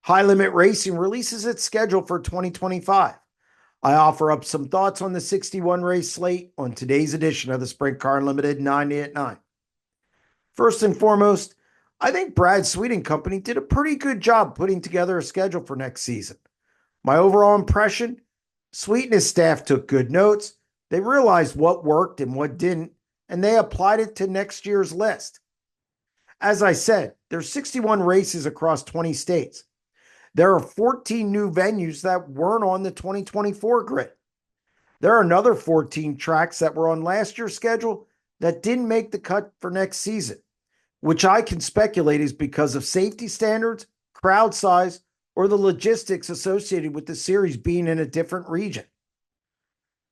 High Limit Racing releases its schedule for 2025. I offer up some thoughts on the 61 race slate on today's edition of the Sprint Car Unlimited 90 at 9. First and foremost, I think Brad Sweet and company did a pretty good job putting together a schedule for next season. My overall impression, Sweet and his staff took good notes. They realized what worked and what didn't, and they applied it to next year's list. As I said, there's 61 races across 20 states. There are 14 new venues that weren't on the 2024 grid. There are another 14 tracks that were on last year's schedule that didn't make the cut for next season, which I can speculate is because of safety standards, crowd size, or the logistics associated with the series being in a different region.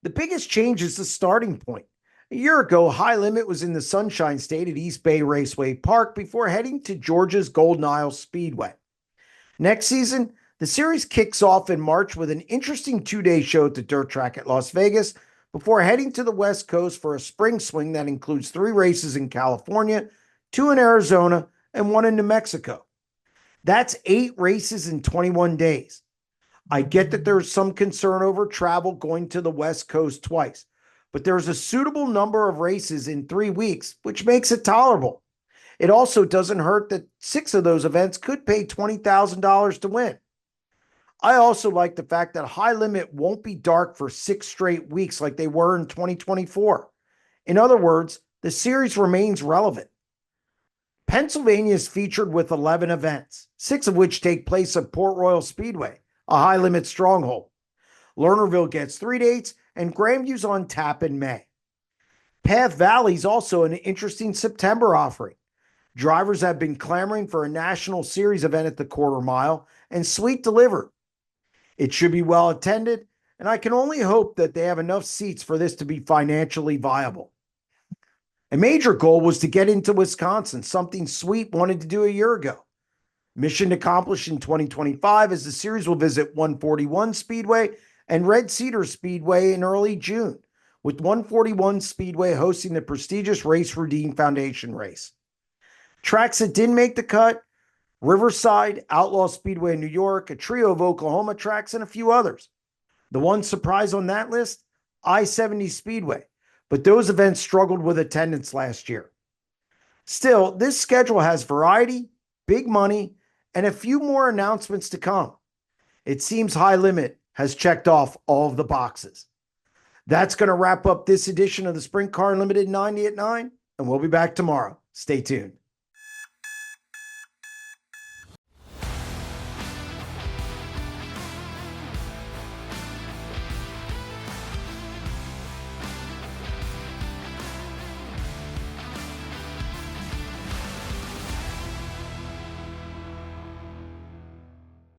The biggest change is the starting point. A year ago, High Limit was in the Sunshine State at East Bay Raceway Park before heading to Georgia's Golden Isle Speedway. Next season, the series kicks off in March with an interesting two-day show at the dirt track at Las Vegas before heading to the West Coast for a spring swing that includes 3 races in California, 2 in Arizona, and 1 in New Mexico. That's 8 races in 21 days. I get that there's some concern over travel going to the West Coast twice, but there's a suitable number of races in 3 weeks, which makes it tolerable. It also doesn't hurt that 6 of those events could pay $20,000 to win. I also like the fact that High Limit won't be dark for 6 straight weeks like they were in 2024. In other words, the series remains relevant. Pennsylvania is featured with 11 events, 6 of which take place at Port Royal Speedway, a High Limit stronghold. Lernerville gets 3 dates, and Grandview's on tap in May. Path Valley is also an interesting September offering. Drivers have been clamoring for a national series event at the quarter mile, and Sweet delivered. It should be well attended, and I can only hope that they have enough seats for this to be financially viable. A major goal was to get into Wisconsin, something Sweet wanted to do a year ago. Mission accomplished in 2025 as the series will visit 141 Speedway and Red Cedar Speedway in early June, with 141 Speedway hosting the prestigious Race Redeem Foundation race. Tracks that didn't make the cut: Riverside, Outlaw Speedway in New York, a trio of Oklahoma tracks, and a few others. The one surprise on that list, I-70 Speedway, but those events struggled with attendance last year. Still, this schedule has variety, big money, and a few more announcements to come. It seems High Limit has checked off all of the boxes. That's going to wrap up this edition of the Sprint Car Unlimited 90 at 9, and we'll be back tomorrow. Stay tuned.